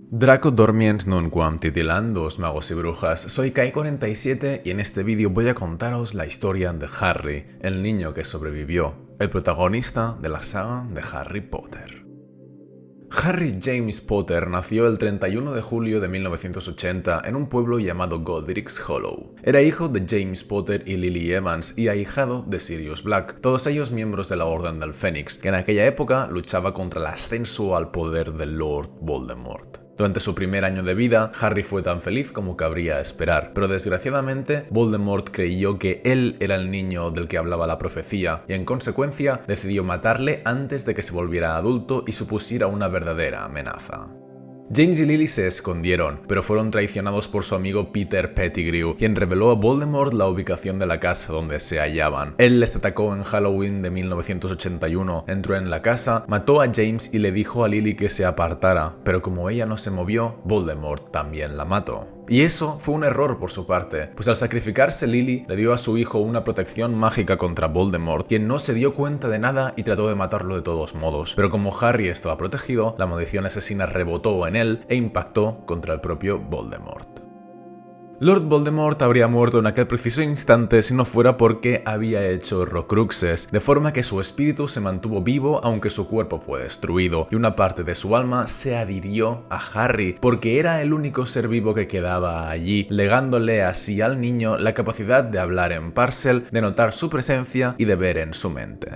Draco dormiens nunquam titilandos, magos y brujas, soy Kai47 y en este vídeo voy a contaros la historia de Harry, el niño que sobrevivió, el protagonista de la saga de Harry Potter. Harry James Potter nació el 31 de julio de 1980 en un pueblo llamado Godric's Hollow. Era hijo de James Potter y Lily Evans y ahijado de Sirius Black, todos ellos miembros de la Orden del Fénix, que en aquella época luchaba contra el ascenso al poder del Lord Voldemort. Durante su primer año de vida, Harry fue tan feliz como cabría esperar, pero desgraciadamente Voldemort creyó que él era el niño del que hablaba la profecía y en consecuencia decidió matarle antes de que se volviera adulto y supusiera una verdadera amenaza. James y Lily se escondieron, pero fueron traicionados por su amigo Peter Pettigrew, quien reveló a Voldemort la ubicación de la casa donde se hallaban. Él les atacó en Halloween de 1981, entró en la casa, mató a James y le dijo a Lily que se apartara, pero como ella no se movió, Voldemort también la mató. Y eso fue un error por su parte, pues al sacrificarse Lily le dio a su hijo una protección mágica contra Voldemort, quien no se dio cuenta de nada y trató de matarlo de todos modos. Pero como Harry estaba protegido, la maldición asesina rebotó en él e impactó contra el propio Voldemort. Lord Voldemort habría muerto en aquel preciso instante si no fuera porque había hecho Horrocruxes, de forma que su espíritu se mantuvo vivo aunque su cuerpo fue destruido, y una parte de su alma se adhirió a Harry, porque era el único ser vivo que quedaba allí, legándole así al niño la capacidad de hablar en Parcel, de notar su presencia y de ver en su mente.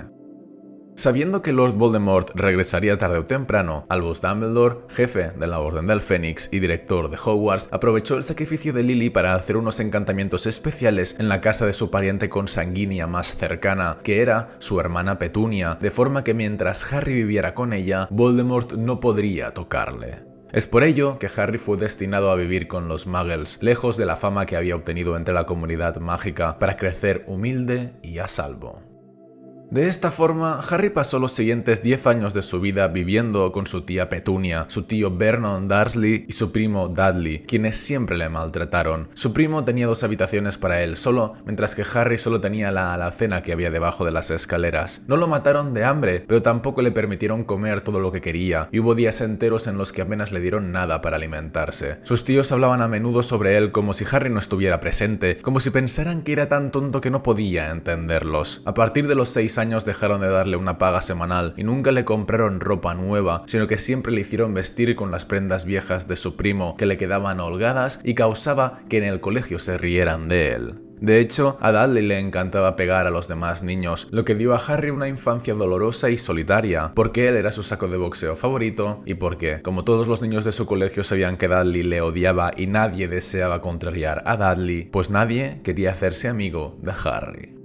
Sabiendo que Lord Voldemort regresaría tarde o temprano, Albus Dumbledore, jefe de la Orden del Fénix y director de Hogwarts, aprovechó el sacrificio de Lily para hacer unos encantamientos especiales en la casa de su pariente consanguínea más cercana, que era su hermana Petunia, de forma que mientras Harry viviera con ella, Voldemort no podría tocarle. Es por ello que Harry fue destinado a vivir con los Muggles, lejos de la fama que había obtenido entre la comunidad mágica, para crecer humilde y a salvo. De esta forma, Harry pasó los siguientes 10 años de su vida viviendo con su tía Petunia, su tío Vernon Dursley y su primo Dudley, quienes siempre le maltrataron. Su primo tenía 2 habitaciones para él solo, mientras que Harry solo tenía la alacena que había debajo de las escaleras. No lo mataron de hambre, pero tampoco le permitieron comer todo lo que quería, y hubo días enteros en los que apenas le dieron nada para alimentarse. Sus tíos hablaban a menudo sobre él como si Harry no estuviera presente, como si pensaran que era tan tonto que no podía entenderlos. A partir de los 6 años dejaron de darle una paga semanal y nunca le compraron ropa nueva, sino que siempre le hicieron vestir con las prendas viejas de su primo que le quedaban holgadas y causaba que en el colegio se rieran de él. De hecho, a Dudley le encantaba pegar a los demás niños, lo que dio a Harry una infancia dolorosa y solitaria, porque él era su saco de boxeo favorito y porque, como todos los niños de su colegio sabían que Dudley le odiaba y nadie deseaba contrariar a Dudley, pues nadie quería hacerse amigo de Harry.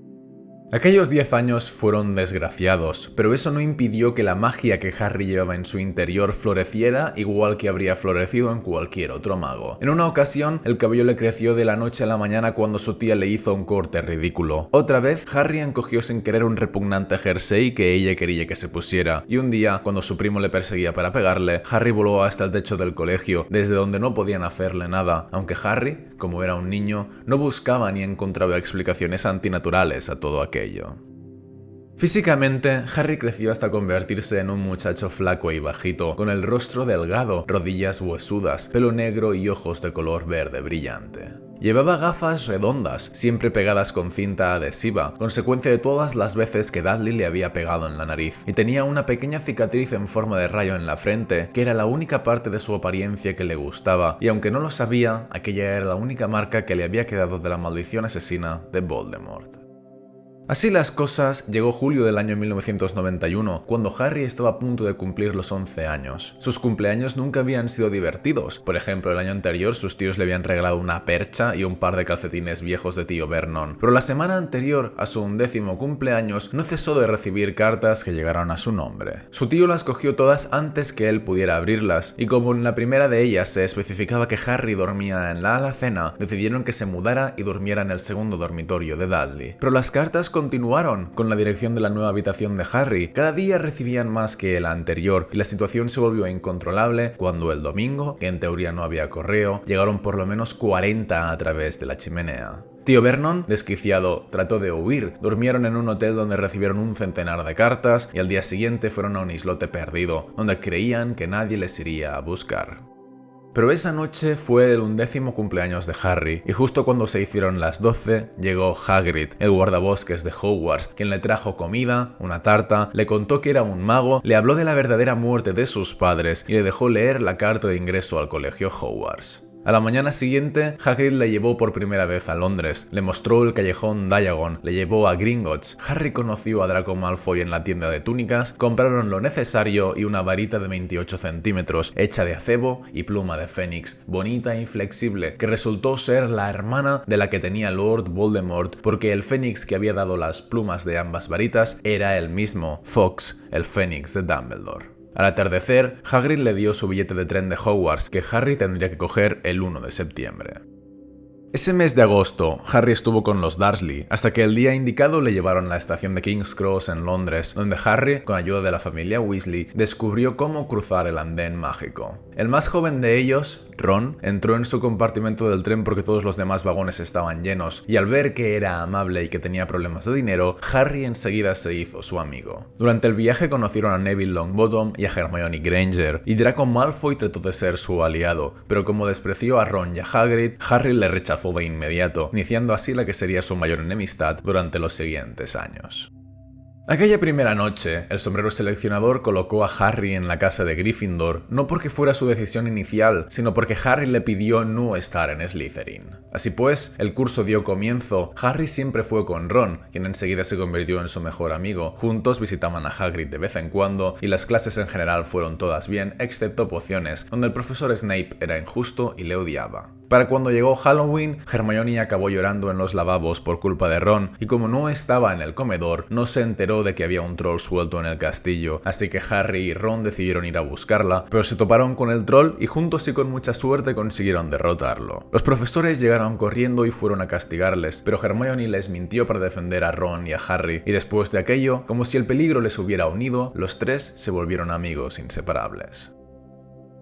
Aquellos 10 años fueron desgraciados, pero eso no impidió que la magia que Harry llevaba en su interior floreciera igual que habría florecido en cualquier otro mago. En una ocasión, el cabello le creció de la noche a la mañana cuando su tía le hizo un corte ridículo. Otra vez, Harry encogió sin querer un repugnante jersey que ella quería que se pusiera, y un día, cuando su primo le perseguía para pegarle, Harry voló hasta el techo del colegio, desde donde no podían hacerle nada, aunque Harry, como era un niño, no buscaba ni encontraba explicaciones antinaturales a todo aquello. Físicamente, Harry creció hasta convertirse en un muchacho flaco y bajito, con el rostro delgado, rodillas huesudas, pelo negro y ojos de color verde brillante. Llevaba gafas redondas, siempre pegadas con cinta adhesiva, consecuencia de todas las veces que Dudley le había pegado en la nariz, y tenía una pequeña cicatriz en forma de rayo en la frente, que era la única parte de su apariencia que le gustaba, y aunque no lo sabía, aquella era la única marca que le había quedado de la maldición asesina de Voldemort. Así las cosas, llegó julio del año 1991, cuando Harry estaba a punto de cumplir los 11 años. Sus cumpleaños nunca habían sido divertidos. Por ejemplo, el año anterior sus tíos le habían regalado una percha y un par de calcetines viejos de tío Vernon. Pero la semana anterior a su 11º cumpleaños no cesó de recibir cartas que llegaron a su nombre. Su tío las cogió todas antes que él pudiera abrirlas, y como en la primera de ellas se especificaba que Harry dormía en la alacena, decidieron que se mudara y durmiera en el segundo dormitorio de Dudley. Pero las cartas continuaron con la dirección de la nueva habitación de Harry. Cada día recibían más que el anterior y la situación se volvió incontrolable cuando el domingo, que en teoría no había correo, llegaron por lo menos 40 a través de la chimenea. Tío Vernon, desquiciado, trató de huir. Durmieron en un hotel donde recibieron un centenar de cartas y al día siguiente fueron a un islote perdido, donde creían que nadie les iría a buscar. Pero esa noche fue el 11º cumpleaños de Harry, y justo cuando se hicieron las 12, llegó Hagrid, el guardabosques de Hogwarts, quien le trajo comida, una tarta, le contó que era un mago, le habló de la verdadera muerte de sus padres y le dejó leer la carta de ingreso al colegio Hogwarts. A la mañana siguiente, Hagrid le llevó por primera vez a Londres, le mostró el callejón Diagon, le llevó a Gringotts, Harry conoció a Draco Malfoy en la tienda de túnicas, compraron lo necesario y una varita de 28 centímetros, hecha de acebo y pluma de fénix, bonita y flexible, que resultó ser la hermana de la que tenía Lord Voldemort, porque el fénix que había dado las plumas de ambas varitas era el mismo, Fawkes, el fénix de Dumbledore. Al atardecer, Hagrid le dio su billete de tren de Hogwarts, que Harry tendría que coger el 1 de septiembre. Ese mes de agosto, Harry estuvo con los Dursley, hasta que el día indicado le llevaron a la estación de King's Cross en Londres, donde Harry, con ayuda de la familia Weasley, descubrió cómo cruzar el andén mágico. El más joven de ellos, Ron, entró en su compartimento del tren porque todos los demás vagones estaban llenos, y al ver que era amable y que tenía problemas de dinero, Harry enseguida se hizo su amigo. Durante el viaje conocieron a Neville Longbottom y a Hermione Granger, y Draco Malfoy trató de ser su aliado, pero como despreció a Ron y a Hagrid, Harry le rechazó de inmediato, iniciando así la que sería su mayor enemistad durante los siguientes años. Aquella primera noche, el sombrero seleccionador colocó a Harry en la casa de Gryffindor, no porque fuera su decisión inicial, sino porque Harry le pidió no estar en Slytherin. Así pues, el curso dio comienzo. Harry siempre fue con Ron, quien enseguida se convirtió en su mejor amigo. Juntos visitaban a Hagrid de vez en cuando, y las clases en general fueron todas bien, excepto pociones, donde el profesor Snape era injusto y le odiaba. Para cuando llegó Halloween, Hermione acabó llorando en los lavabos por culpa de Ron, y como no estaba en el comedor, no se enteró de que había un troll suelto en el castillo, así que Harry y Ron decidieron ir a buscarla, pero se toparon con el troll y juntos y con mucha suerte consiguieron derrotarlo. Los profesores llegaron corriendo y fueron a castigarles, pero Hermione les mintió para defender a Ron y a Harry, y después de aquello, como si el peligro les hubiera unido, los tres se volvieron amigos inseparables.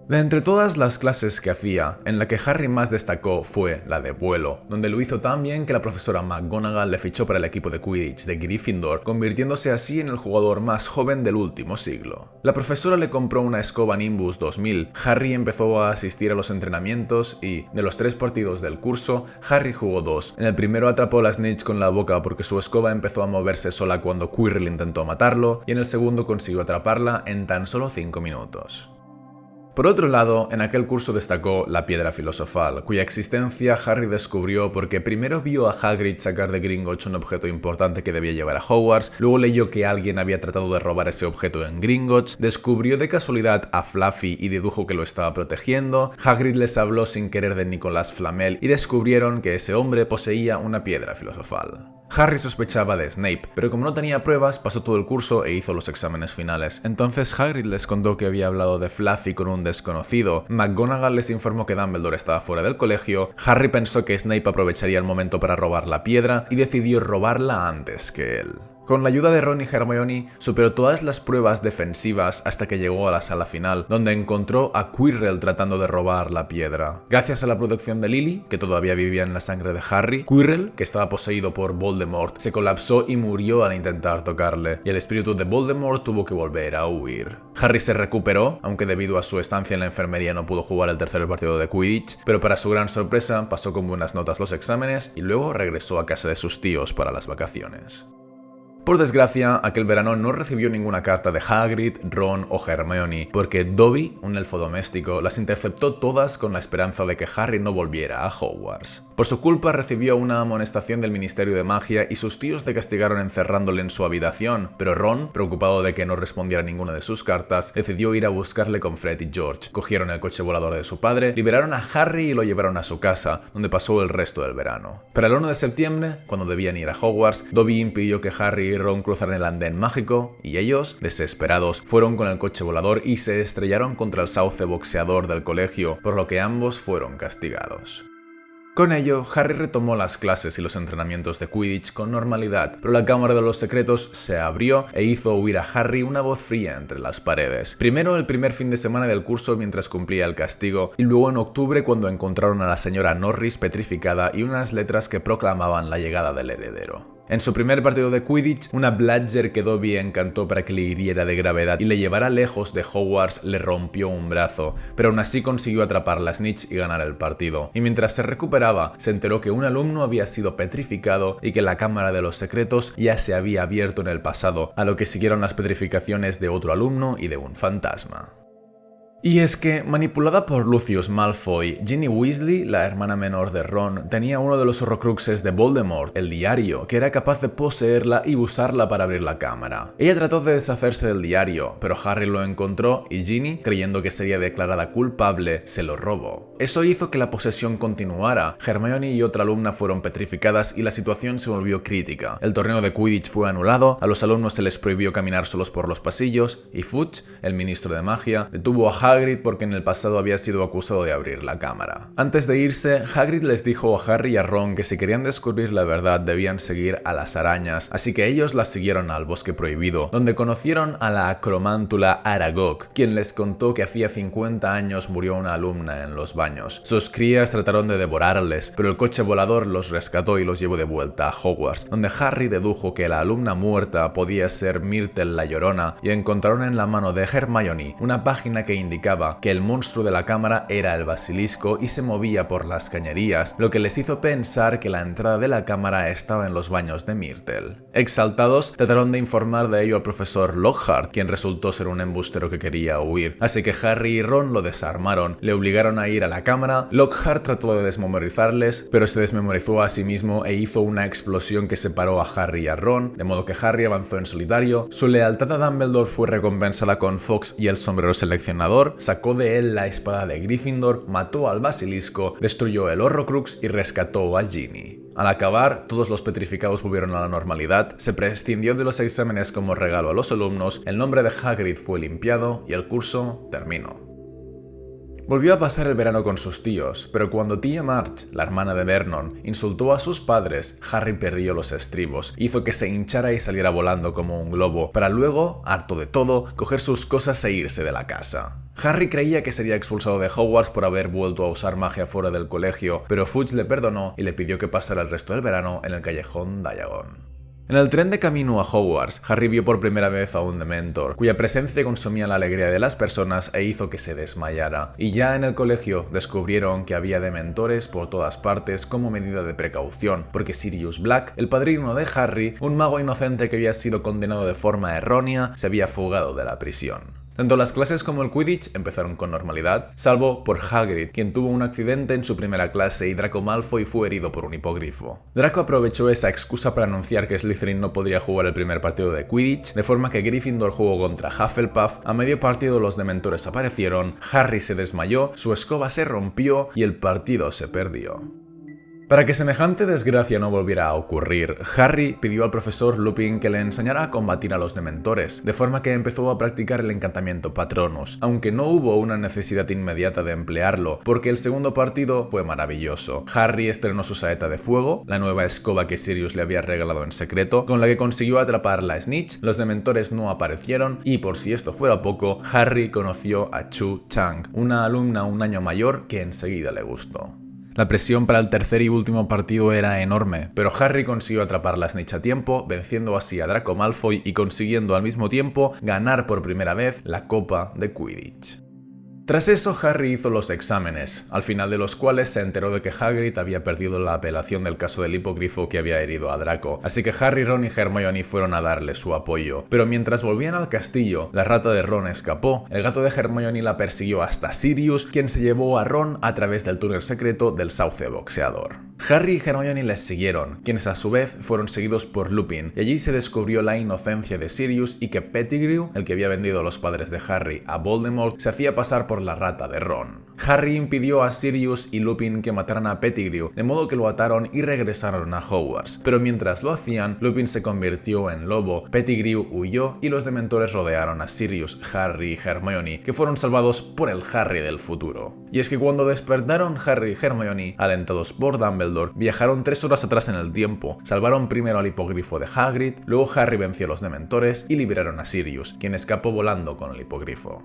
De entre todas las clases que hacía, en la que Harry más destacó fue la de vuelo, donde lo hizo tan bien que la profesora McGonagall le fichó para el equipo de Quidditch de Gryffindor, convirtiéndose así en el jugador más joven del último siglo. La profesora le compró una escoba Nimbus 2000, Harry empezó a asistir a los entrenamientos y, de los 3 partidos del curso, Harry jugó 2. En el primero atrapó la snitch con la boca porque su escoba empezó a moverse sola cuando Quirrell intentó matarlo, y en el segundo consiguió atraparla en tan solo 5 minutos. Por otro lado, en aquel curso destacó la piedra filosofal, cuya existencia Harry descubrió porque primero vio a Hagrid sacar de Gringotts un objeto importante que debía llevar a Hogwarts, luego leyó que alguien había tratado de robar ese objeto en Gringotts, descubrió de casualidad a Fluffy y dedujo que lo estaba protegiendo, Hagrid les habló sin querer de Nicolas Flamel y descubrieron que ese hombre poseía una piedra filosofal. Harry sospechaba de Snape, pero como no tenía pruebas, pasó todo el curso e hizo los exámenes finales. Entonces Hagrid les contó que había hablado de Fluffy con un desconocido, McGonagall les informó que Dumbledore estaba fuera del colegio, Harry pensó que Snape aprovecharía el momento para robar la piedra y decidió robarla antes que él. Con la ayuda de Ron y Hermione, superó todas las pruebas defensivas hasta que llegó a la sala final, donde encontró a Quirrell tratando de robar la piedra. Gracias a la protección de Lily, que todavía vivía en la sangre de Harry, Quirrell, que estaba poseído por Voldemort, se colapsó y murió al intentar tocarle, y el espíritu de Voldemort tuvo que volver a huir. Harry se recuperó, aunque debido a su estancia en la enfermería no pudo jugar el tercer partido de Quidditch, pero para su gran sorpresa pasó con buenas notas los exámenes y luego regresó a casa de sus tíos para las vacaciones. Por desgracia, aquel verano no recibió ninguna carta de Hagrid, Ron o Hermione, porque Dobby, un elfo doméstico, las interceptó todas con la esperanza de que Harry no volviera a Hogwarts. Por su culpa recibió una amonestación del Ministerio de Magia y sus tíos le castigaron encerrándole en su habitación, pero Ron, preocupado de que no respondiera ninguna de sus cartas, decidió ir a buscarle con Fred y George. Cogieron el coche volador de su padre, liberaron a Harry y lo llevaron a su casa, donde pasó el resto del verano. Para el 1 de septiembre, cuando debían ir a Hogwarts, Dobby impidió que Harry y Ron cruzaran el andén mágico, y ellos, desesperados, fueron con el coche volador y se estrellaron contra el sauce boxeador del colegio, por lo que ambos fueron castigados. Con ello, Harry retomó las clases y los entrenamientos de Quidditch con normalidad, pero la Cámara de los Secretos se abrió e hizo huir a Harry una voz fría entre las paredes. Primero el primer fin de semana del curso mientras cumplía el castigo, y luego en octubre cuando encontraron a la señora Norris petrificada y unas letras que proclamaban la llegada del heredero. En su primer partido de Quidditch, una Bludger que Dobby encantó para que le hiriera de gravedad y le llevara lejos de Hogwarts le rompió un brazo, pero aún así consiguió atrapar la Snitch y ganar el partido. Y mientras se recuperaba, se enteró que un alumno había sido petrificado y que la Cámara de los Secretos ya se había abierto en el pasado, a lo que siguieron las petrificaciones de otro alumno y de un fantasma. Y es que, manipulada por Lucius Malfoy, Ginny Weasley, la hermana menor de Ron, tenía uno de los horrocruxes de Voldemort, el diario, que era capaz de poseerla y usarla para abrir la cámara. Ella trató de deshacerse del diario, pero Harry lo encontró y Ginny, creyendo que sería declarada culpable, se lo robó. Eso hizo que la posesión continuara, Hermione y otra alumna fueron petrificadas y la situación se volvió crítica. El torneo de Quidditch fue anulado, a los alumnos se les prohibió caminar solos por los pasillos, y Fudge, el ministro de magia, detuvo a Hagrid porque en el pasado había sido acusado de abrir la cámara. Antes de irse, Hagrid les dijo a Harry y a Ron que si querían descubrir la verdad debían seguir a las arañas, así que ellos las siguieron al Bosque Prohibido, donde conocieron a la acromántula Aragog, quien les contó que hacía 50 años murió una alumna en los baños. Sus crías trataron de devorarles, pero el coche volador los rescató y los llevó de vuelta a Hogwarts, donde Harry dedujo que la alumna muerta podía ser Myrtle la Llorona y encontraron en la mano de Hermione una página que indicaba que el monstruo de la cámara era el basilisco y se movía por las cañerías, lo que les hizo pensar que la entrada de la cámara estaba en los baños de Myrtle. Exaltados, trataron de informar de ello al profesor Lockhart, quien resultó ser un embustero que quería huir, así que Harry y Ron lo desarmaron, le obligaron a ir a la cámara. Lockhart trató de desmemorizarles, pero se desmemorizó a sí mismo e hizo una explosión que separó a Harry y a Ron, de modo que Harry avanzó en solitario. Su lealtad a Dumbledore fue recompensada con Fawkes y el sombrero seleccionador, sacó de él la espada de Gryffindor, mató al basilisco, destruyó el Horrocrux y rescató a Ginny. Al acabar, todos los petrificados volvieron a la normalidad, se prescindió de los exámenes como regalo a los alumnos, el nombre de Hagrid fue limpiado y el curso terminó. Volvió a pasar el verano con sus tíos, pero cuando tía Marge, la hermana de Vernon, insultó a sus padres, Harry perdió los estribos, hizo que se hinchara y saliera volando como un globo, para luego, harto de todo, coger sus cosas e irse de la casa. Harry creía que sería expulsado de Hogwarts por haber vuelto a usar magia fuera del colegio, pero Fudge le perdonó y le pidió que pasara el resto del verano en el callejón Diagon. En el tren de camino a Hogwarts, Harry vio por primera vez a un Dementor, cuya presencia consumía la alegría de las personas e hizo que se desmayara. Y ya en el colegio descubrieron que había Dementores por todas partes como medida de precaución, porque Sirius Black, el padrino de Harry, un mago inocente que había sido condenado de forma errónea, se había fugado de la prisión. Tanto las clases como el Quidditch empezaron con normalidad, salvo por Hagrid, quien tuvo un accidente en su primera clase y Draco Malfoy fue herido por un hipogrifo. Draco aprovechó esa excusa para anunciar que Slytherin no podría jugar el primer partido de Quidditch, de forma que Gryffindor jugó contra Hufflepuff, a medio partido los Dementores aparecieron, Harry se desmayó, su escoba se rompió y el partido se perdió. Para que semejante desgracia no volviera a ocurrir, Harry pidió al profesor Lupin que le enseñara a combatir a los Dementores, de forma que empezó a practicar el encantamiento Patronus, aunque no hubo una necesidad inmediata de emplearlo, porque el segundo partido fue maravilloso. Harry estrenó su saeta de fuego, la nueva escoba que Sirius le había regalado en secreto, con la que consiguió atrapar la Snitch, los Dementores no aparecieron y, por si esto fuera poco, Harry conoció a Cho Chang, una alumna un año mayor que enseguida le gustó. La presión para el tercer y último partido era enorme, pero Harry consiguió atrapar la Snitch a tiempo, venciendo así a Draco Malfoy y consiguiendo al mismo tiempo ganar por primera vez la Copa de Quidditch. Tras eso, Harry hizo los exámenes, al final de los cuales se enteró de que Hagrid había perdido la apelación del caso del hipogrifo que había herido a Draco, así que Harry, Ron y Hermione fueron a darle su apoyo. Pero mientras volvían al castillo, la rata de Ron escapó, el gato de Hermione la persiguió hasta Sirius, quien se llevó a Ron a través del túnel secreto del sauce boxeador. Harry y Hermione les siguieron, quienes a su vez fueron seguidos por Lupin, y allí se descubrió la inocencia de Sirius y que Pettigrew, el que había vendido a los padres de Harry a Voldemort, se hacía pasar por la rata de Ron. Harry impidió a Sirius y Lupin que mataran a Pettigrew, de modo que lo ataron y regresaron a Hogwarts. Pero mientras lo hacían, Lupin se convirtió en lobo, Pettigrew huyó y los Dementores rodearon a Sirius, Harry y Hermione, que fueron salvados por el Harry del futuro. Y es que cuando despertaron Harry y Hermione, alentados por Dumbledore, viajaron 3 horas atrás en el tiempo, salvaron primero al hipogrifo de Hagrid, luego Harry venció a los Dementores y liberaron a Sirius, quien escapó volando con el hipogrifo.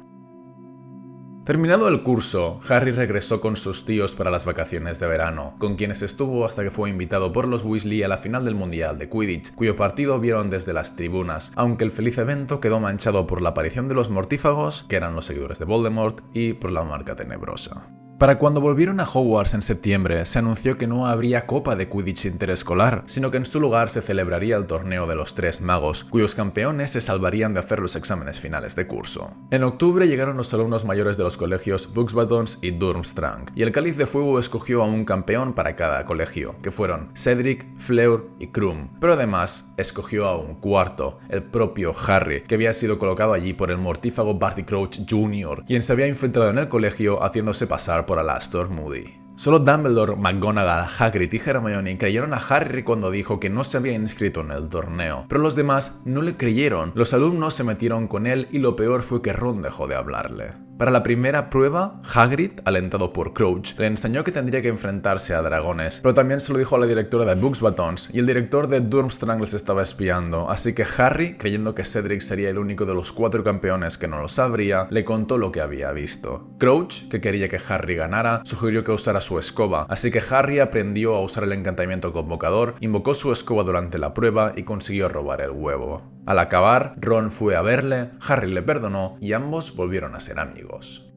Terminado el curso, Harry regresó con sus tíos para las vacaciones de verano, con quienes estuvo hasta que fue invitado por los Weasley a la final del Mundial de Quidditch, cuyo partido vieron desde las tribunas, aunque el feliz evento quedó manchado por la aparición de los mortífagos, que eran los seguidores de Voldemort, y por la marca tenebrosa. Para cuando volvieron a Hogwarts en septiembre, se anunció que no habría Copa de Quidditch interescolar, sino que en su lugar se celebraría el torneo de los Tres Magos, cuyos campeones se salvarían de hacer los exámenes finales de curso. En octubre llegaron los alumnos mayores de los colegios Buxbatons y Durmstrang, y el Cáliz de Fuego escogió a un campeón para cada colegio, que fueron Cedric, Fleur y Krum, pero además escogió a un cuarto, el propio Harry, que había sido colocado allí por el mortífago Barty Crouch Jr., quien se había infiltrado en el colegio haciéndose pasar por Alastor Moody. Solo Dumbledore, McGonagall, Hagrid y Hermione creyeron a Harry cuando dijo que no se había inscrito en el torneo, pero los demás no le creyeron, los alumnos se metieron con él y lo peor fue que Ron dejó de hablarle. Para la primera prueba, Hagrid, alentado por Crouch, le enseñó que tendría que enfrentarse a dragones, pero también se lo dijo a la directora de Buxbatons, y el director de Durmstrang les estaba espiando, así que Harry, creyendo que Cedric sería el único de los 4 campeones que no lo sabría, le contó lo que había visto. Crouch, que quería que Harry ganara, sugirió que usara su escoba, así que Harry aprendió a usar el encantamiento convocador, invocó su escoba durante la prueba y consiguió robar el huevo. Al acabar, Ron fue a verle, Harry le perdonó y ambos volvieron a ser amigos.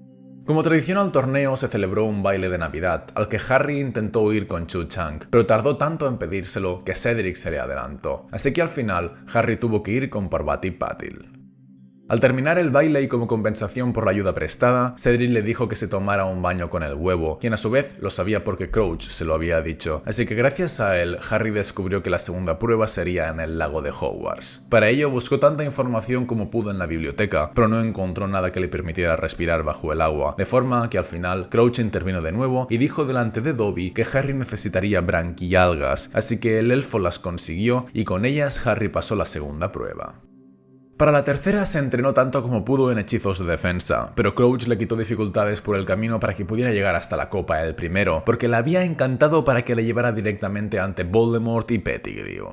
Como tradición al torneo se celebró un baile de Navidad, al que Harry intentó ir con Cho Chang, pero tardó tanto en pedírselo que Cedric se le adelantó, así que al final Harry tuvo que ir con Parvati Patil. Al terminar el baile y como compensación por la ayuda prestada, Cedric le dijo que se tomara un baño con el huevo, quien a su vez lo sabía porque Crouch se lo había dicho, así que gracias a él, Harry descubrió que la segunda prueba sería en el lago de Hogwarts. Para ello buscó tanta información como pudo en la biblioteca, pero no encontró nada que le permitiera respirar bajo el agua, de forma que al final Crouch intervino de nuevo y dijo delante de Dobby que Harry necesitaría branquialgas, así que el elfo las consiguió y con ellas Harry pasó la segunda prueba. Para la tercera se entrenó tanto como pudo en hechizos de defensa, pero Crouch le quitó dificultades por el camino para que pudiera llegar hasta la copa el primero, porque le había encantado para que le llevara directamente ante Voldemort y Pettigrew.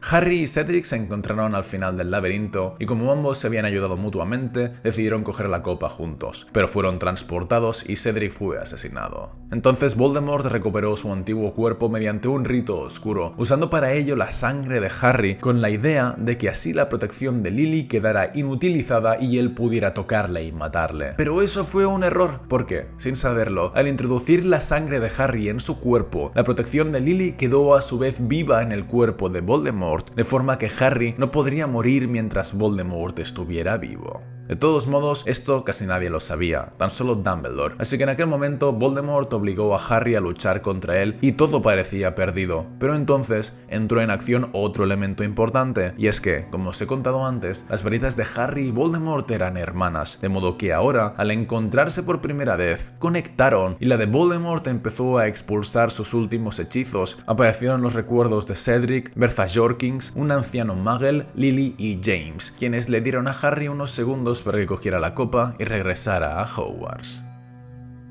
Harry y Cedric se encontraron al final del laberinto y como ambos se habían ayudado mutuamente, decidieron coger la copa juntos, pero fueron transportados y Cedric fue asesinado. Entonces Voldemort recuperó su antiguo cuerpo mediante un rito oscuro, usando para ello la sangre de Harry con la idea de que así la protección de Lily quedara inutilizada y él pudiera tocarle y matarle. Pero eso fue un error, porque, sin saberlo, al introducir la sangre de Harry en su cuerpo, la protección de Lily quedó a su vez viva en el cuerpo de Voldemort, de forma que Harry no podría morir mientras Voldemort estuviera vivo. De todos modos, esto casi nadie lo sabía, tan solo Dumbledore, así que en aquel momento Voldemort obligó a Harry a luchar contra él y todo parecía perdido, pero entonces entró en acción otro elemento importante, y es que, como os he contado antes, las varitas de Harry y Voldemort eran hermanas, de modo que ahora, al encontrarse por primera vez, conectaron y la de Voldemort empezó a expulsar sus últimos hechizos. Aparecieron los recuerdos de Cedric, Bertha Jorkins, un anciano Muggle, Lily y James, quienes le dieron a Harry unos segundos para que cogiera la copa y regresara a Hogwarts.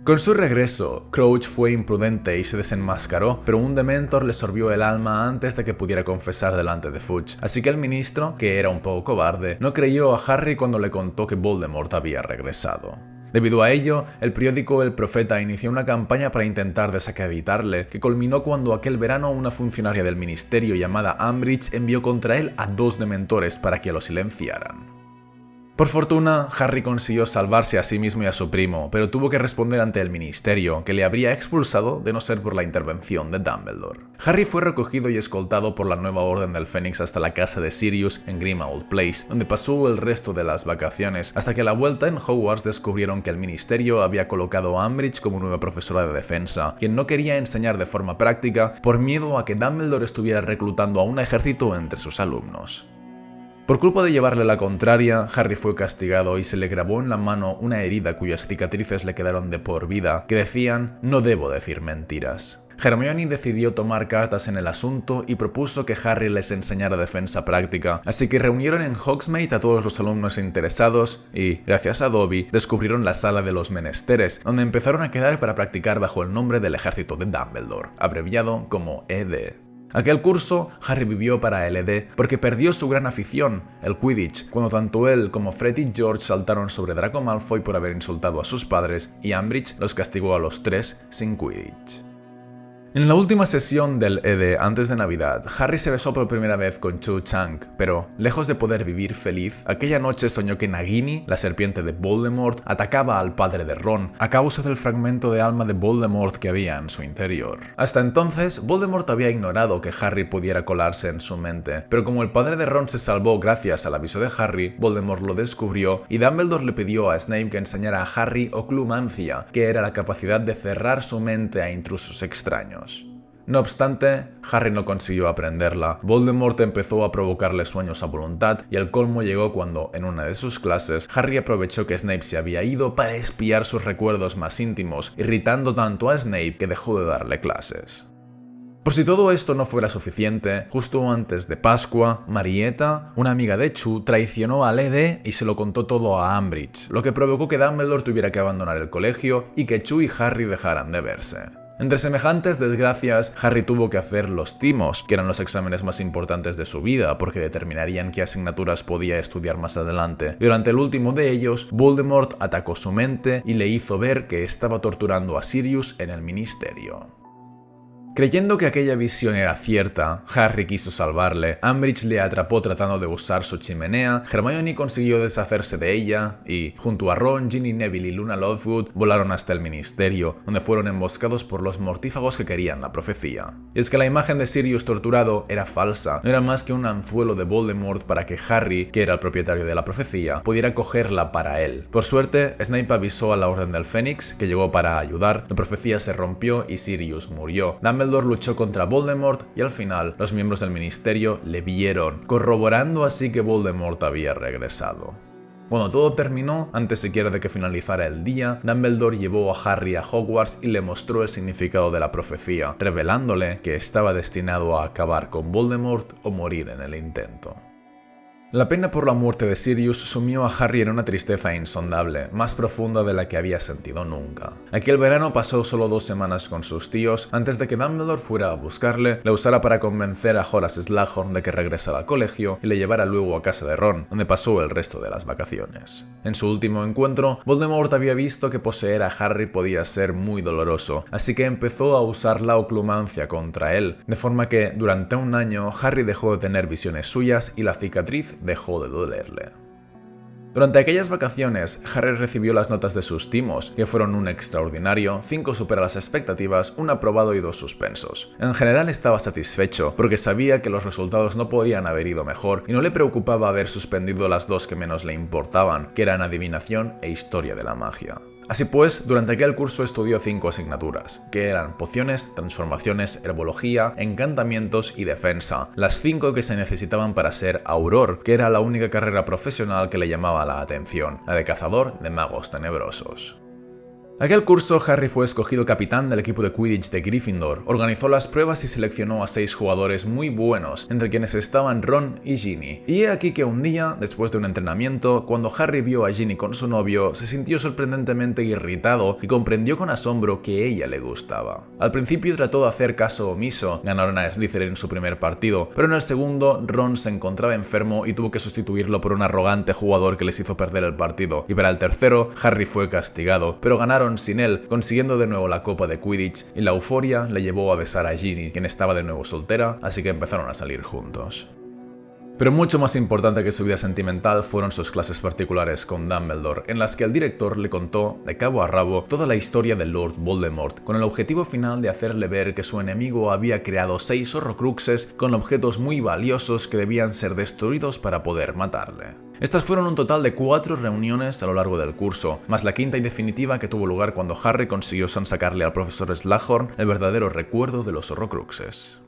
Con su regreso, Crouch fue imprudente y se desenmascaró, pero un Dementor le sorbió el alma antes de que pudiera confesar delante de Fudge, así que el ministro, que era un poco cobarde, no creyó a Harry cuando le contó que Voldemort había regresado. Debido a ello, el periódico El Profeta inició una campaña para intentar desacreditarle, que culminó cuando aquel verano una funcionaria del ministerio llamada Umbridge envió contra él a 2 dementores para que lo silenciaran. Por fortuna, Harry consiguió salvarse a sí mismo y a su primo, pero tuvo que responder ante el ministerio, que le habría expulsado de no ser por la intervención de Dumbledore. Harry fue recogido y escoltado por la nueva Orden del Fénix hasta la casa de Sirius en Grimmauld Place, donde pasó el resto de las vacaciones, hasta que a la vuelta en Hogwarts descubrieron que el ministerio había colocado a Umbridge como nueva profesora de defensa, quien no quería enseñar de forma práctica por miedo a que Dumbledore estuviera reclutando a un ejército entre sus alumnos. Por culpa de llevarle la contraria, Harry fue castigado y se le grabó en la mano una herida cuyas cicatrices le quedaron de por vida, que decían «No debo decir mentiras». Hermione decidió tomar cartas en el asunto y propuso que Harry les enseñara defensa práctica, así que reunieron en Hogsmeade a todos los alumnos interesados y, gracias a Dobby, descubrieron la Sala de los Menesteres, donde empezaron a quedar para practicar bajo el nombre del ejército de Dumbledore, abreviado como ED. Aquel curso, Harry vivió para LD porque perdió su gran afición, el Quidditch, cuando tanto él como Fred y George saltaron sobre Draco Malfoy por haber insultado a sus padres y Umbridge los castigó a los tres sin Quidditch. En la última sesión del ED antes de Navidad, Harry se besó por primera vez con Cho Chang, pero lejos de poder vivir feliz, aquella noche soñó que Nagini, la serpiente de Voldemort, atacaba al padre de Ron a causa del fragmento de alma de Voldemort que había en su interior. Hasta entonces, Voldemort había ignorado que Harry pudiera colarse en su mente, pero como el padre de Ron se salvó gracias al aviso de Harry, Voldemort lo descubrió y Dumbledore le pidió a Snape que enseñara a Harry Oclumancia, que era la capacidad de cerrar su mente a intrusos extraños. No obstante, Harry no consiguió aprenderla. Voldemort empezó a provocarle sueños a voluntad y el colmo llegó cuando, en una de sus clases, Harry aprovechó que Snape se había ido para espiar sus recuerdos más íntimos, irritando tanto a Snape que dejó de darle clases. Por si todo esto no fuera suficiente, justo antes de Pascua, Marietta, una amiga de Chu, traicionó al ED y se lo contó todo a Umbridge, lo que provocó que Dumbledore tuviera que abandonar el colegio y que Chu y Harry dejaran de verse. Entre semejantes desgracias, Harry tuvo que hacer los timos, que eran los exámenes más importantes de su vida, porque determinarían qué asignaturas podía estudiar más adelante. Durante el último de ellos, Voldemort atacó su mente y le hizo ver que estaba torturando a Sirius en el ministerio. Creyendo que aquella visión era cierta, Harry quiso salvarle, Umbridge le atrapó tratando de usar su chimenea, Hermione consiguió deshacerse de ella y, junto a Ron, Ginny, Neville y Luna Lovegood, volaron hasta el ministerio, donde fueron emboscados por los mortífagos que querían la profecía. Y es que la imagen de Sirius torturado era falsa, no era más que un anzuelo de Voldemort para que Harry, que era el propietario de la profecía, pudiera cogerla para él. Por suerte, Snape avisó a la Orden del Fénix, que llegó para ayudar, la profecía se rompió y Sirius murió. Dumbledore luchó contra Voldemort y al final los miembros del ministerio le vieron, corroborando así que Voldemort había regresado. Cuando todo terminó, antes siquiera de que finalizara el día, Dumbledore llevó a Harry a Hogwarts y le mostró el significado de la profecía, revelándole que estaba destinado a acabar con Voldemort o morir en el intento. La pena por la muerte de Sirius sumió a Harry en una tristeza insondable, más profunda de la que había sentido nunca. Aquel verano pasó solo 2 semanas con sus tíos antes de que Dumbledore fuera a buscarle, le usara para convencer a Horace Slughorn de que regresara al colegio y le llevara luego a casa de Ron, donde pasó el resto de las vacaciones. En su último encuentro, Voldemort había visto que poseer a Harry podía ser muy doloroso, así que empezó a usar la oclumancia contra él, de forma que, durante un año, Harry dejó de tener visiones suyas y la cicatriz dejó de dolerle. Durante aquellas vacaciones, Harry recibió las notas de sus timos, que fueron un extraordinario, 5 supera las expectativas, 1 aprobado y 2 suspensos. En general estaba satisfecho, porque sabía que los resultados no podían haber ido mejor y no le preocupaba haber suspendido las 2 que menos le importaban, que eran adivinación e historia de la magia. Así pues, durante aquel curso estudió 5 asignaturas, que eran pociones, transformaciones, herbología, encantamientos y defensa, las 5 que se necesitaban para ser Auror, que era la única carrera profesional que le llamaba la atención, la de cazador de magos tenebrosos. Aquel curso, Harry fue escogido capitán del equipo de Quidditch de Gryffindor, organizó las pruebas y seleccionó a 6 jugadores muy buenos, entre quienes estaban Ron y Ginny. Y he aquí que un día, después de un entrenamiento, cuando Harry vio a Ginny con su novio, se sintió sorprendentemente irritado y comprendió con asombro que ella le gustaba. Al principio trató de hacer caso omiso, ganaron a Slytherin en su primer partido, pero en el segundo, Ron se encontraba enfermo y tuvo que sustituirlo por un arrogante jugador que les hizo perder el partido. Y para el tercero, Harry fue castigado, pero ganaron sin él, consiguiendo de nuevo la copa de Quidditch, y la euforia le llevó a besar a Ginny, quien estaba de nuevo soltera, así que empezaron a salir juntos. Pero mucho más importante que su vida sentimental fueron sus clases particulares con Dumbledore, en las que el director le contó, de cabo a rabo, toda la historia de Lord Voldemort, con el objetivo final de hacerle ver que su enemigo había creado 6 horrocruxes con objetos muy valiosos que debían ser destruidos para poder matarle. Estas fueron un total de 4 reuniones a lo largo del curso, más la quinta y definitiva que tuvo lugar cuando Harry consiguió sonsacarle al profesor Slughorn el verdadero recuerdo de los horrocruxes.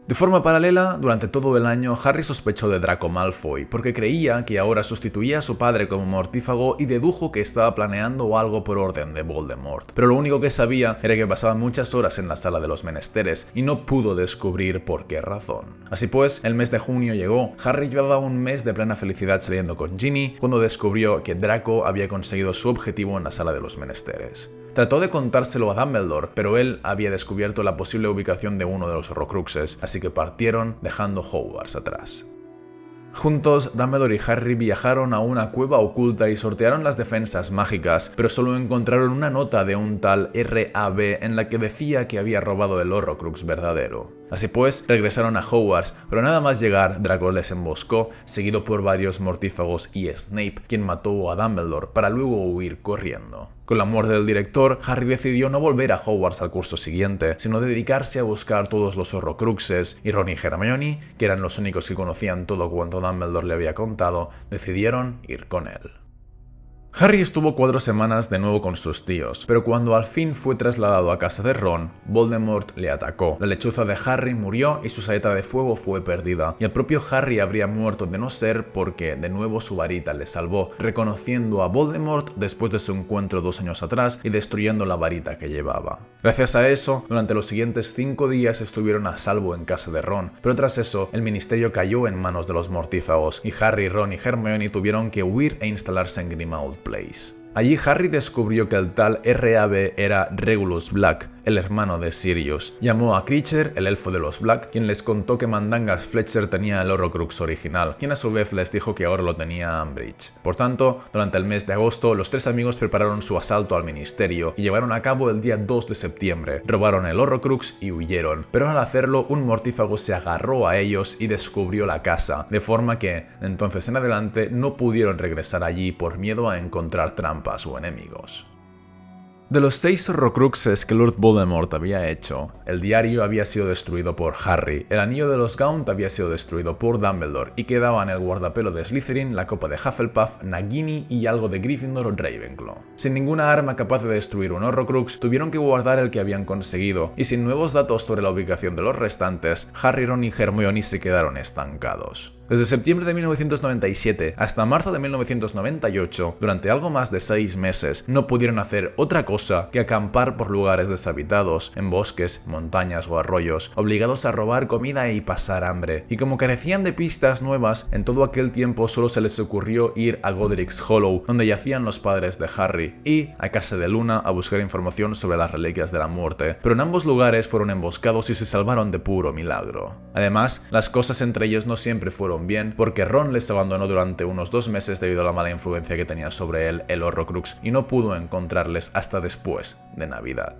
De forma paralela, durante todo el año, Harry sospechó de Draco Malfoy, porque creía que ahora sustituía a su padre como mortífago y dedujo que estaba planeando algo por orden de Voldemort. Pero lo único que sabía era que pasaba muchas horas en la sala de los menesteres y no pudo descubrir por qué razón. Así pues, el mes de junio llegó. Harry llevaba un mes de plena felicidad saliendo con Ginny cuando descubrió que Draco había conseguido su objetivo en la sala de los menesteres. Trató de contárselo a Dumbledore, pero él había descubierto la posible ubicación de uno de los Horrocruxes, así que partieron dejando Hogwarts atrás. Juntos, Dumbledore y Harry viajaron a una cueva oculta y sortearon las defensas mágicas, pero solo encontraron una nota de un tal R.A.B. en la que decía que había robado el Horrocrux verdadero. Así pues, regresaron a Hogwarts, pero nada más llegar, Draco les emboscó, seguido por varios mortífagos y Snape, quien mató a Dumbledore para luego huir corriendo. Con la muerte del director, Harry decidió no volver a Hogwarts al curso siguiente, sino dedicarse a buscar todos los Horrocruxes, y Ron y Hermione, que eran los únicos que conocían todo cuanto Dumbledore le había contado, decidieron ir con él. Harry estuvo 4 semanas de nuevo con sus tíos, pero cuando al fin fue trasladado a casa de Ron, Voldemort le atacó. La lechuza de Harry murió y su saeta de fuego fue perdida, y el propio Harry habría muerto de no ser porque de nuevo su varita le salvó, reconociendo a Voldemort después de su encuentro 2 años atrás y destruyendo la varita que llevaba. Gracias a eso, durante los siguientes 5 días estuvieron a salvo en casa de Ron, pero tras eso, el ministerio cayó en manos de los mortífagos, y Harry, Ron y Hermione tuvieron que huir e instalarse en Grimmauld Place. Allí Harry descubrió que el tal R.A.B. era Regulus Black, el hermano de Sirius. Llamó a Kreacher, el elfo de los Black, quien les contó que Mandangas Fletcher tenía el Horrocrux original, quien a su vez les dijo que ahora lo tenía Umbridge. Por tanto, durante el mes de agosto, los 3 amigos prepararon su asalto al ministerio y llevaron a cabo el día 2 de septiembre. Robaron el Horrocrux y huyeron, pero al hacerlo, un mortífago se agarró a ellos y descubrió la casa, de forma que, entonces en adelante, no pudieron regresar allí por miedo a encontrar trampas o enemigos. De los 6 Horrocruxes que Lord Voldemort había hecho, el diario había sido destruido por Harry, el anillo de los Gaunt había sido destruido por Dumbledore y quedaban el guardapelo de Slytherin, la copa de Hufflepuff, Nagini y algo de Gryffindor o Ravenclaw. Sin ninguna arma capaz de destruir un Horrocrux, tuvieron que guardar el que habían conseguido, y sin nuevos datos sobre la ubicación de los restantes, Harry, Ron y Hermione se quedaron estancados. Desde septiembre de 1997 hasta marzo de 1998, durante algo más de 6 meses, no pudieron hacer otra cosa que acampar por lugares deshabitados, en bosques, montañas o arroyos, obligados a robar comida y pasar hambre. Y como carecían de pistas nuevas, en todo aquel tiempo solo se les ocurrió ir a Godric's Hollow, donde yacían los padres de Harry, y a Casa de Luna a buscar información sobre las reliquias de la muerte. Pero en ambos lugares fueron emboscados y se salvaron de puro milagro. Además, las cosas entre ellos no siempre fueron bien, porque Ron les abandonó durante unos 2 meses debido a la mala influencia que tenía sobre él el Horrocrux y no pudo encontrarles hasta después de Navidad.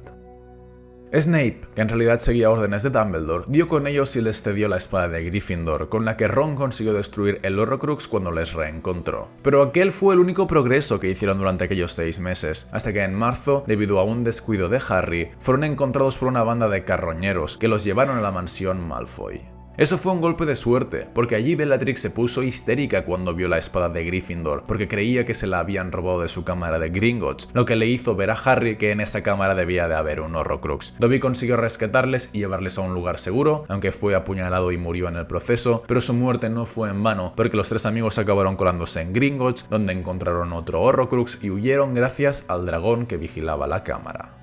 Snape, que en realidad seguía órdenes de Dumbledore, dio con ellos y les cedió la espada de Gryffindor, con la que Ron consiguió destruir el Horrocrux cuando les reencontró. Pero aquel fue el único progreso que hicieron durante aquellos 6 meses, hasta que en marzo, debido a un descuido de Harry, fueron encontrados por una banda de carroñeros que los llevaron a la mansión Malfoy. Eso fue un golpe de suerte, porque allí Bellatrix se puso histérica cuando vio la espada de Gryffindor, porque creía que se la habían robado de su cámara de Gringotts, lo que le hizo ver a Harry que en esa cámara debía de haber un Horrocrux. Dobby consiguió rescatarles y llevarles a un lugar seguro, aunque fue apuñalado y murió en el proceso, pero su muerte no fue en vano, porque los 3 amigos acabaron colándose en Gringotts, donde encontraron otro Horrocrux y huyeron gracias al dragón que vigilaba la cámara.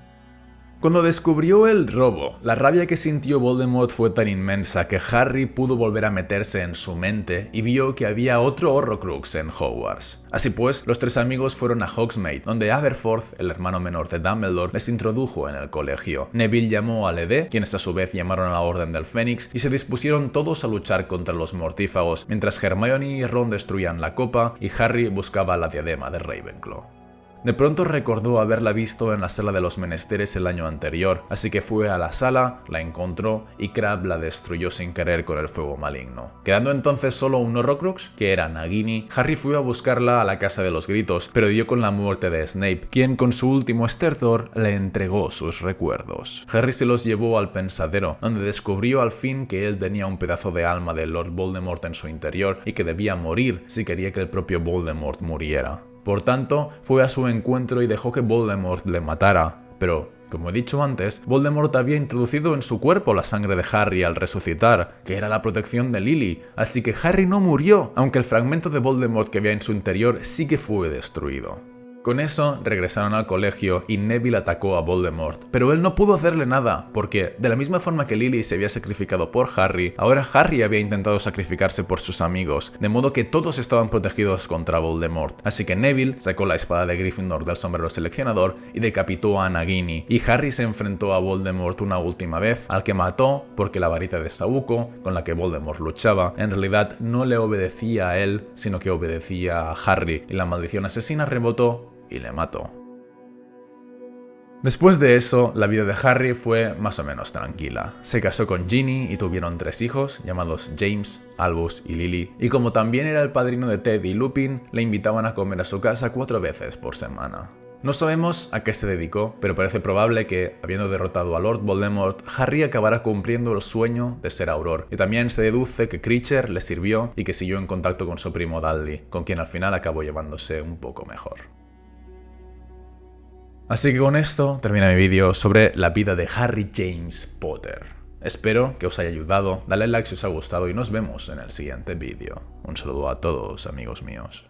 Cuando descubrió el robo, la rabia que sintió Voldemort fue tan inmensa que Harry pudo volver a meterse en su mente y vio que había otro Horrocrux en Hogwarts. Así pues, los 3 amigos fueron a Hogsmeade, donde Aberforth, el hermano menor de Dumbledore, les introdujo en el colegio. Neville llamó a Lede, quienes a su vez llamaron a la Orden del Fénix, y se dispusieron todos a luchar contra los mortífagos, mientras Hermione y Ron destruían la copa y Harry buscaba la diadema de Ravenclaw. De pronto recordó haberla visto en la sala de los menesteres el año anterior, así que fue a la sala, la encontró y Crabbe la destruyó sin querer con el fuego maligno. Quedando entonces solo un Horrocrux, que era Nagini, Harry fue a buscarla a la Casa de los Gritos, pero dio con la muerte de Snape, quien con su último estertor le entregó sus recuerdos. Harry se los llevó al pensadero, donde descubrió al fin que él tenía un pedazo de alma de Lord Voldemort en su interior y que debía morir si quería que el propio Voldemort muriera. Por tanto, fue a su encuentro y dejó que Voldemort le matara, pero, como he dicho antes, Voldemort había introducido en su cuerpo la sangre de Harry al resucitar, que era la protección de Lily, así que Harry no murió, aunque el fragmento de Voldemort que había en su interior sí que fue destruido. Con eso regresaron al colegio y Neville atacó a Voldemort, pero él no pudo hacerle nada, porque de la misma forma que Lily se había sacrificado por Harry, ahora Harry había intentado sacrificarse por sus amigos, de modo que todos estaban protegidos contra Voldemort. Así que Neville sacó la espada de Gryffindor del sombrero seleccionador y decapitó a Nagini, y Harry se enfrentó a Voldemort una última vez, al que mató porque la varita de Saúco, con la que Voldemort luchaba, en realidad no le obedecía a él, sino que obedecía a Harry, y la maldición asesina rebotó y le mató. Después de eso, la vida de Harry fue más o menos tranquila. Se casó con Ginny y tuvieron 3 hijos, llamados James, Albus y Lily, y como también era el padrino de Ted y Lupin, le invitaban a comer a su casa 4 veces por semana. No sabemos a qué se dedicó, pero parece probable que, habiendo derrotado a Lord Voldemort, Harry acabará cumpliendo el sueño de ser Auror, y también se deduce que Kreacher le sirvió y que siguió en contacto con su primo Dudley, con quien al final acabó llevándose un poco mejor. Así que con esto termina mi vídeo sobre la vida de Harry James Potter. Espero que os haya ayudado, dale like si os ha gustado y nos vemos en el siguiente vídeo. Un saludo a todos, amigos míos.